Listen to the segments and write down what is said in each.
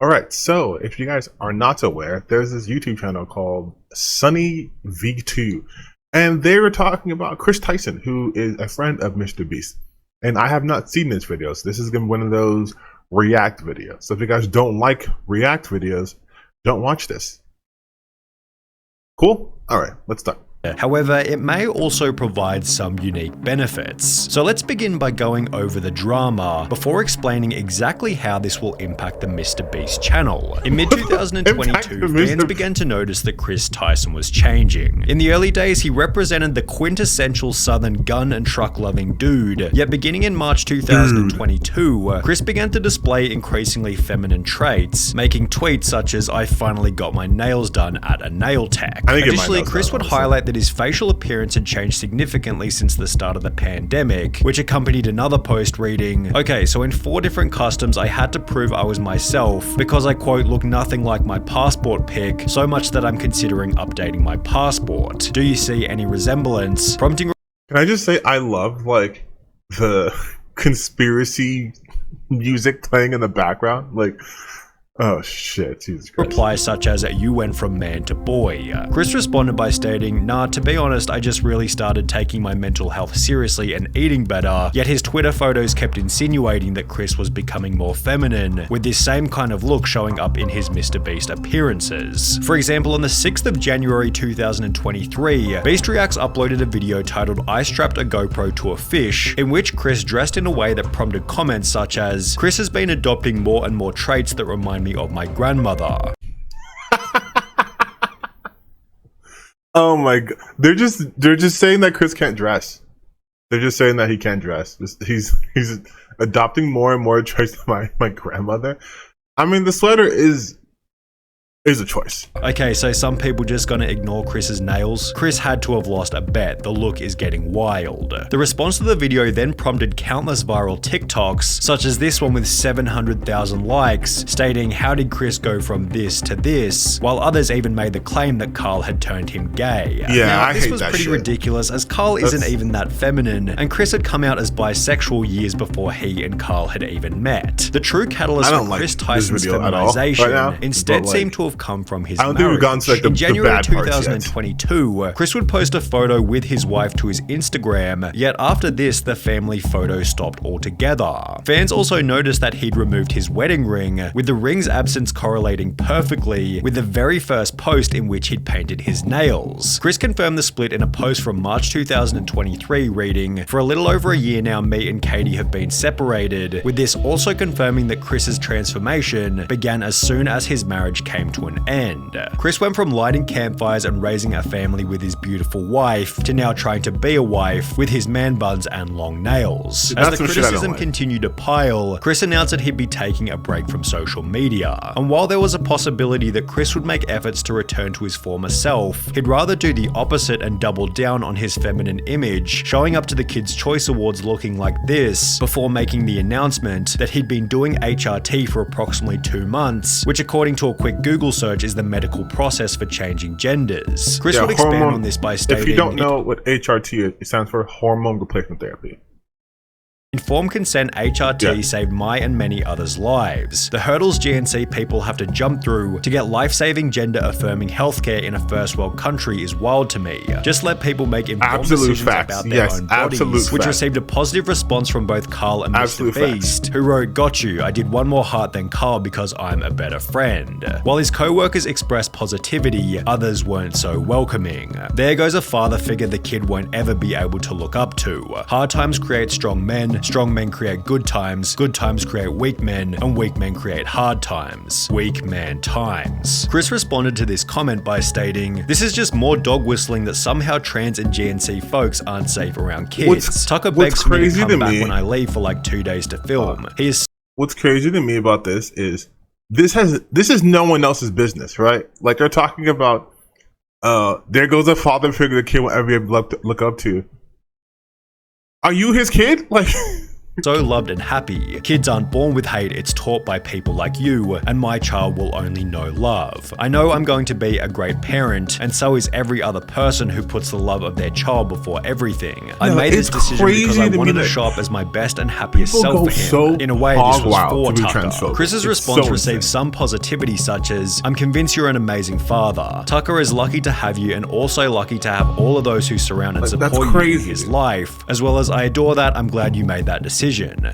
All right, so if you guys are not aware, there's this YouTube channel called Sunny V2, and they were talking about Chris Tyson, who is a friend of mrbeast. And I have not seen this video, so this is going to be one of those react videos. So if you guys don't like react videos, don't watch this. Cool? All right, let's start. However, it may also provide some unique benefits. So let's begin by going over the drama before explaining exactly how this will impact the mrbeast channel. In mid-2022, fans began to notice that Chris Tyson was changing. In the early days, he represented the quintessential southern gun and truck loving dude, yet beginning in March 2022, Chris began to display increasingly feminine traits, making tweets such as "I finally got my nails done at a nail tech." Additionally, Chris would highlight that his facial appearance had changed significantly since the start of the pandemic, which accompanied another post reading, "Okay, so in 4 different customs I had to prove I was myself because I quote look nothing like my passport pic, so much that I'm considering updating my passport. Do you see any resemblance?" Prompting. Can I just say I love like the conspiracy music playing in the background, like. Oh shit, Jesus Christ. Replies such as, "You went from man to boy." Chris responded by stating, "Nah, to be honest, I just really started taking my mental health seriously and eating better," yet his Twitter photos kept insinuating that Chris was becoming more feminine, with this same kind of look showing up in his mrbeast appearances. For example, on the 6th of January 2023, Beast Reacts uploaded a video titled "I strapped a GoPro to a fish," in which Chris dressed in a way that prompted comments such as, "Chris has been adopting more and more traits that remind me of my grandmother." Oh my god, they're just saying that Chris can't dress. They're just saying that he can't dress. He's adopting more and more traits of my grandmother. I mean, the sweater is a choice. Okay, so some people just gonna ignore Chris's nails? Chris had to have lost a bet. The look is getting wild. The response to the video then prompted countless viral TikToks, such as this one with 700,000 likes, stating, "How did Chris go from this to this?" While others even made the claim that Carl had turned him gay. Yeah, now, this was pretty ridiculous, as Carl isn't even that feminine, and Chris had come out as bisexual years before he and Carl had even met. The true catalyst for Chris Tyson's feminization instead seemed to have come from his marriage. We've gotten to, like, in January 2022, Chris would post a photo with his wife to his Instagram, yet after this, the family photo stopped altogether. Fans also noticed that he'd removed his wedding ring, with the ring's absence correlating perfectly with the very first post in which he'd painted his nails. Chris confirmed the split in a post from March 2023 reading, "For a little over a year now, me and Katie have been separated," with this also confirming that Chris's transformation began as soon as his marriage came to an end. Chris went from lighting campfires and raising a family with his beautiful wife to now trying to be a wife with his man buns and long nails. As the criticism continued to pile, Chris announced that he'd be taking a break from social media. And while there was a possibility that Chris would make efforts to return to his former self, he'd rather do the opposite and double down on his feminine image, showing up to the Kids' Choice Awards looking like this, before making the announcement that he'd been doing HRT for approximately 2 months, which according to a quick Google search is the medical process for changing genders. Chris would expand on this by stating, "If you don't know what HRT is, it stands for hormone replacement therapy. Informed consent HRT saved my and many others' lives. The hurdles GNC people have to jump through to get life-saving gender-affirming healthcare in a first-world country is wild to me. Just let people make informed decisions about their own bodies," which received a positive response from both Carl and mrbeast, who wrote, "Got you, I did one more heart than Carl because I'm a better friend." While his co-workers expressed positivity, others weren't so welcoming. "There goes a father figure the kid won't ever be able to look up to. Hard times create strong men create good times create weak men, and weak men create hard times. Weak man times." Chris responded to this comment by stating, "This is just more dog whistling that somehow trans and GNC folks aren't safe around kids. Tucker begs me to come back when I leave for like 2 days to film." What's crazy to me about this is this is no one else's business, right? Like, they're talking about there goes a father figure the kid will ever look up to. Are you his kid? Like, so loved and happy. Kids aren't born with hate, it's taught by people like you, and my child will only know love. I know I'm going to be a great parent, and so is every other person who puts the love of their child before everything. I made this decision because I wanted to show up as my best and happiest self for him. So in a way, this was for Tucker. transphobic. Chris's response received some positivity, such as, "I'm convinced you're an amazing father. Tucker is lucky to have you and also lucky to have all of those who surround and support you in his life, as well as I adore that, I'm glad you made that decision.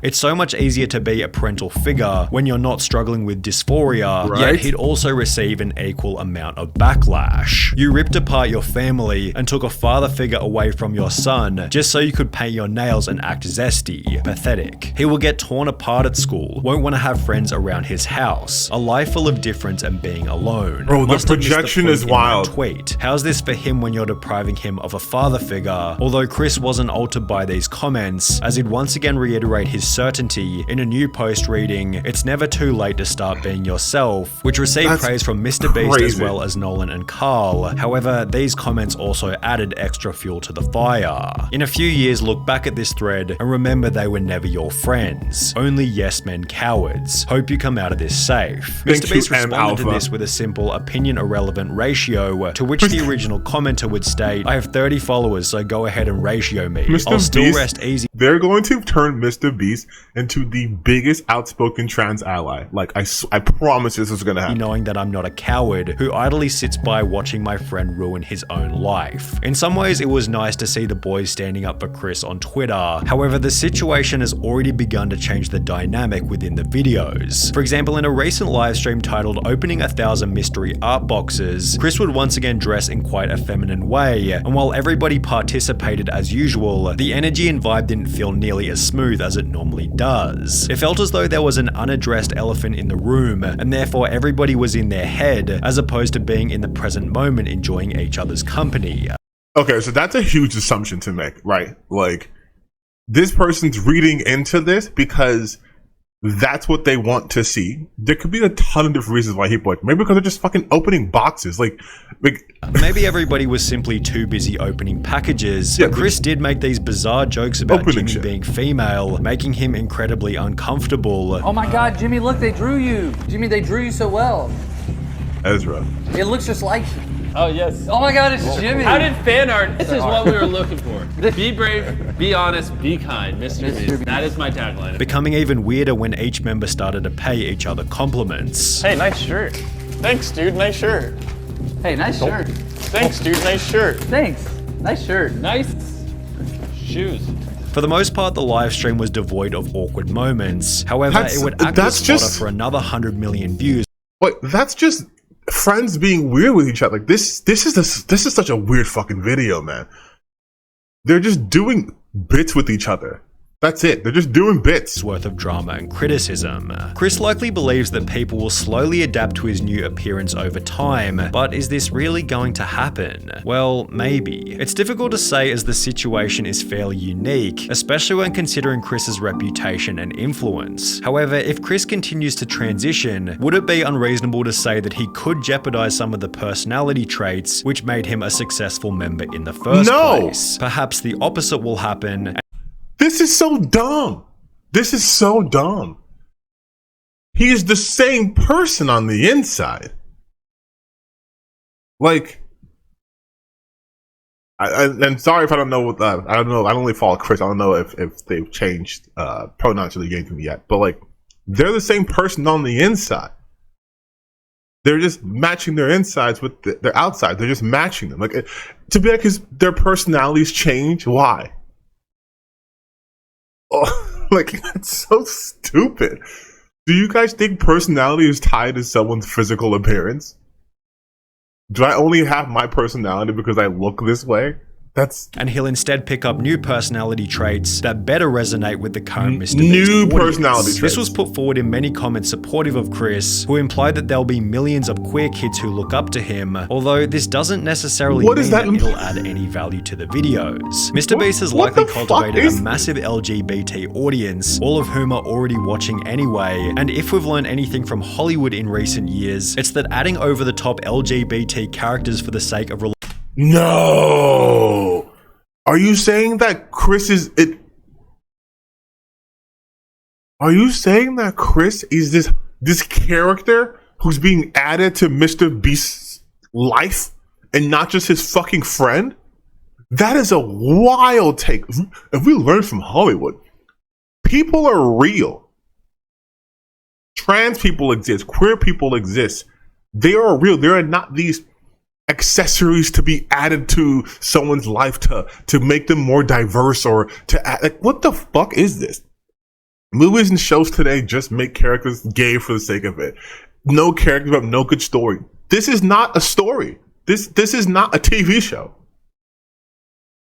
It's so much easier to be a parental figure when you're not struggling with dysphoria, yet he'd also receive an equal amount of backlash. You ripped apart your family and took a father figure away from your son just so you could paint your nails and act zesty. Pathetic. He will get torn apart at school, won't want to have friends around his house, a life full of difference and being alone. Bro, the projection is wild. Tweet. How's this for him when you're depriving him of a father figure?" Although Chris wasn't altered by these comments, as he'd once again reiterate his certainty in a new post reading, "It's never too late to start being yourself," which received praise from Mr. Beast as well as Nolan and Carl. However, these comments also added extra fuel to the fire. In a few years, look back at this thread and remember they were never your friends. Only yes men cowards. Hope you come out of this safe. Mr. Beast responded to this with a simple opinion irrelevant ratio, to which the original commenter would state, "I have 30 followers, so go ahead and ratio me. I'll still rest easy." They're going to turn Mr. Beast into the biggest outspoken trans ally. Like, I promise this is gonna happen. Knowing that I'm not a coward who idly sits by watching my friend ruin his own life. In some ways, it was nice to see the boys standing up for Chris on Twitter. However, the situation has already begun to change the dynamic within the videos. For example, in a recent livestream titled "Opening 1,000 Mystery Art Boxes," Chris would once again dress in quite a feminine way, and while everybody participated as usual, the energy and vibe didn't feel nearly as smooth as it normally does. It felt as though there was an unaddressed elephant in the room, and therefore everybody was in their head, as opposed to being in the present moment enjoying each other's company. Okay, so that's a huge assumption to make, right? Like, this person's reading into this because that's what they want to see. There could be a ton of different reasons why people like, maybe because they're just fucking opening boxes. Like maybe everybody was simply too busy opening packages. Yeah, but Chris did make these bizarre jokes about Jimmy being female, making him incredibly uncomfortable. "Oh my god, Jimmy, look, they drew you. Jimmy, they drew you so well. Ezra. It looks just like you." Oh, yes. Oh my god, it's Jimmy. How did fan art? This is what we were looking for. Be brave, be honest, be kind, Mr. Beast. That is my tagline. Becoming even weirder when each member started to pay each other compliments. "Hey, nice shirt." "Thanks, dude, nice shirt." "Hey, nice shirt." "Thanks, dude, nice shirt." "Thanks, nice shirt." "Nice shoes." For the most part, the live stream was devoid of awkward moments. However, it would act as fodder for another 100 million views. Wait, that's just friends being weird with each other. Like, this is such a weird fucking video, man. They're just doing bits with each other. That's it. They're just doing bits. Worth of drama and criticism. Chris likely believes that people will slowly adapt to his new appearance over time, but is this really going to happen? Well, maybe. It's difficult to say as the situation is fairly unique, especially when considering Chris's reputation and influence. However, if Chris continues to transition, would it be unreasonable to say that he could jeopardize some of the personality traits which made him a successful member in the first place? Perhaps the opposite will happen. This is so dumb. This is so dumb. He is the same person on the inside. Like, I'm sorry if I don't know what I don't know. I don't really follow Chris. I don't know if they've changed pronouns to the game yet. But like, they're the same person on the inside. They're just matching their insides with their outside. They're just matching them. Like, to be like, their personalities change. Why? Oh, like, that's so stupid. Do you guys think personality is tied to someone's physical appearance? Do I only have my personality because I look this way? And he'll instead pick up new personality traits that better resonate with the current Mr. Beast New personality traits. This was put forward in many comments supportive of Chris, who implied that there'll be millions of queer kids who look up to him, although this doesn't necessarily mean that it'll add any value to the videos. Mr. Beast has likely cultivated a massive LGBT audience, all of whom are already watching anyway, and if we've learned anything from Hollywood in recent years, it's that adding over-the-top LGBT characters for the sake of No! Are you saying that Chris is it? Are you saying that Chris is this character who's being added to Mr. Beast's life and not just his fucking friend? That is a wild take. If we learn from Hollywood, people are real. Trans people exist. Queer people exist. They are real. They are not these accessories to be added to someone's life to make them more diverse or to add. Like, what the fuck is this? Movies and shows today just make characters gay for the sake of it. No characters have no good story. This is not a story. This is not a TV show.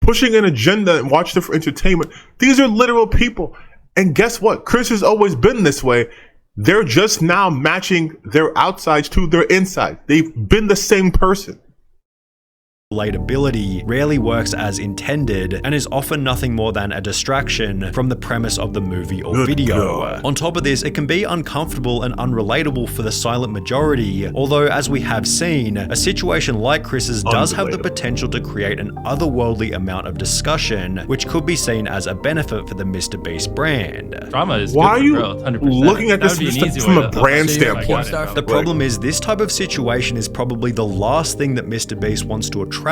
Pushing an agenda and watching it for entertainment. These are literal people. And guess what? Chris has always been this way. They're just now matching their outsides to their insides. They've been the same person. Relatability rarely works as intended and is often nothing more than a distraction from the premise of the movie or video. On top of this, it can be uncomfortable and unrelatable for the silent majority, although as we have seen, a situation like Chris's does have the potential to create an otherworldly amount of discussion, which could be seen as a benefit for the MrBeast brand. Drama is Why good for are you growth, 100%. looking at this from a brand standpoint? The problem is this type of situation is probably the last thing that MrBeast wants to attract,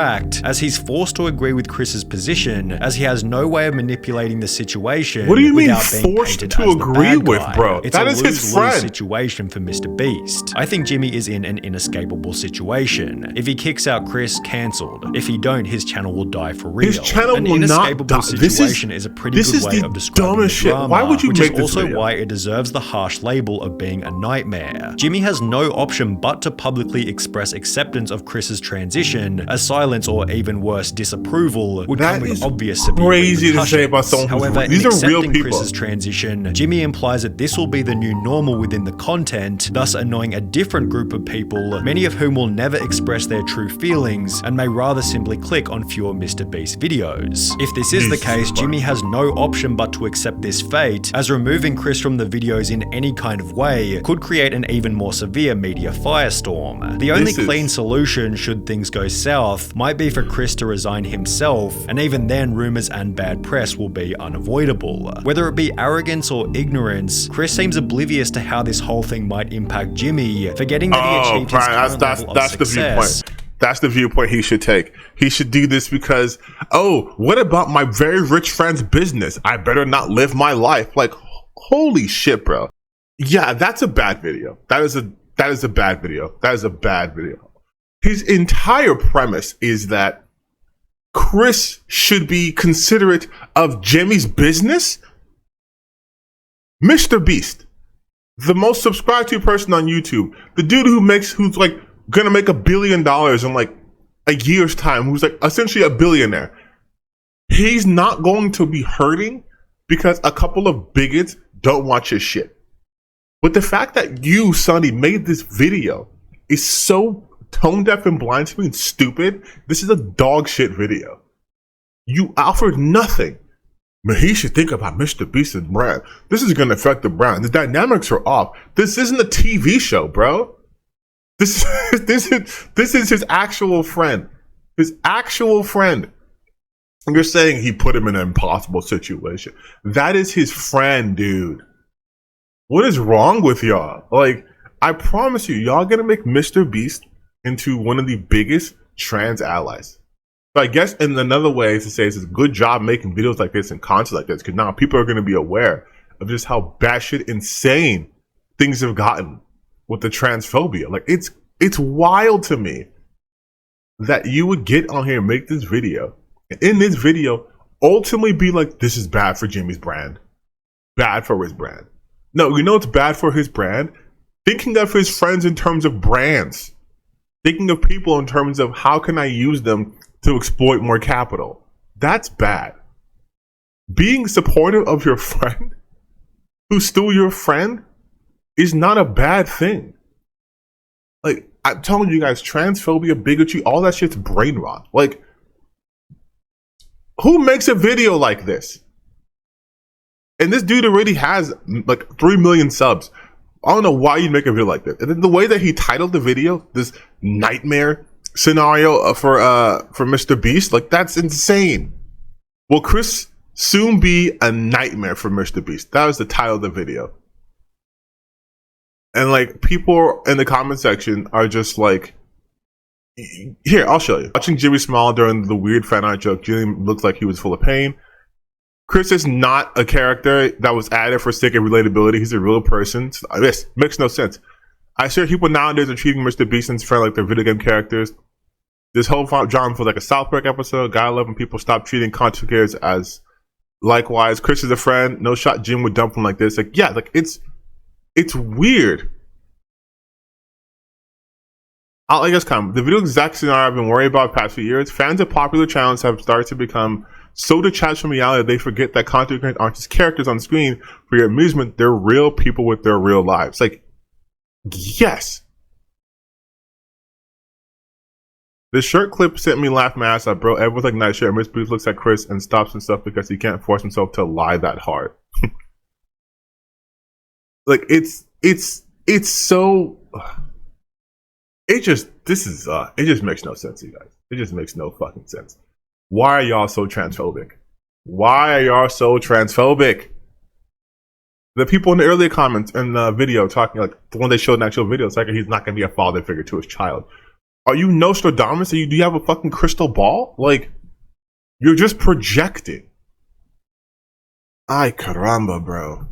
as he's forced to agree with Chris's position, as he has no way of manipulating the situation. What do you mean being forced painted to as the agree bad with, guy. bro? It's That a is his lose-lose friend. situation for MrBeast. I think Jimmy is in an inescapable situation. If he kicks out Chris, cancelled. If he don't, his channel will die for real. His channel an will not inescapable die. situation is a pretty this good is way the of describing dumbest the shit. drama, Why would you which make is this also video? why it deserves the harsh label of being a nightmare. Jimmy has no option but to publicly express acceptance of Chris's transition, as silence or even worse, disapproval would That come with is obvious severe crazy to say about repercussions. someone who's However, these in are real accepting people. Chris's transition, Jimmy implies that this will be the new normal within the content, thus annoying a different group of people, many of whom will never express their true feelings and may rather simply click on fewer MrBeast videos. If this is the case, Jimmy has no option but to accept this fate, as removing Chris from the videos in any kind of way could create an even more severe media firestorm. The only clean solution, should things go south, might be for Chris to resign himself, and even then rumors and bad press will be unavoidable. Whether it be arrogance or ignorance, Chris seems oblivious to how this whole thing might impact Jimmy, forgetting that he achieved his current level of that's the success. viewpoint. That's the viewpoint he should take. He should do this because, oh, what about my very rich friend's business? I better not live my life. Like, holy shit, bro. Yeah, that's a bad video. That is a bad video. That is a bad video. His entire premise is that Chris should be considerate of Jimmy's business. MrBeast, the most subscribed to person on YouTube, the dude who's like gonna make $1 billion in like a year's time, who's like essentially a billionaire. He's not going to be hurting because a couple of bigots don't watch his shit. But the fact that you, Sonny, made this video is so tone deaf and blind to me and stupid. This is a dog shit video. You offered nothing. Man, he should think about MrBeast's brand. This is gonna affect the brand. The dynamics are off. This isn't a TV show, bro. This is his actual friend. His actual friend. And you're saying he put him in an impossible situation. That is his friend, dude. What is wrong with y'all? Like, I promise you, y'all gonna make MrBeast into one of the biggest trans allies. So I guess in another way to say it's a good job making videos like this and content like this, because now people are gonna be aware of just how batshit insane things have gotten with the transphobia. Like, it's wild to me that you would get on here and make this video, and in this video ultimately be like, this is bad for Jimmy's brand, bad for his brand. No, you know it's bad for his brand? Thinking of his friends in terms of brands. Thinking of people in terms of how can I use them to exploit more capital. That's bad. Being supportive of your friend who's still your friend is not a bad thing. Like, I'm telling you guys, transphobia, bigotry, all that shit's brain rot. Like, who makes a video like this? And this dude already has like 3 million subs. I don't know why you'd make a video like this. And then the way that he titled the video, this nightmare scenario for MrBeast, like, that's insane. Will Chris soon be a nightmare for Mr. Beast. That was the title of the video. And like people in the comment section are just like, here, I'll show you. Watching Jimmy smile during the weird fan art joke, Jimmy looked like he was full of pain. Chris is not a character that was added for sake of relatability. He's a real person. So this makes no sense. I swear people nowadays are treating Mr. Beast and his friend like they're video game characters. This whole genre feels like a South Park episode. Gotta love when people stop treating content creators as likewise. Chris is a friend. No shot Jim would dump him like this. Like, yeah, like it's weird. I guess the video exact scenario I've been worried about the past few years. Fans of popular channels have started to become so detached from reality they forget that content creators aren't just characters on screen for your amusement. They're real people with their real lives. Like, yes. The shirt clip sent me laugh my ass up, bro. Everyone's like nice shirt. Miss Booth looks at Chris and stops himself because he can't force himself to lie that hard. Like it's so. It just makes no sense, you guys. It just makes no fucking sense. Why are y'all so transphobic? Why are y'all so transphobic? The people in the earlier comments in the video talking, like the one they showed in the actual video, it's like he's not gonna be a father figure to his child. Are you Nostradamus? Do you have a fucking crystal ball? Like, you're just projecting. Ay caramba, bro.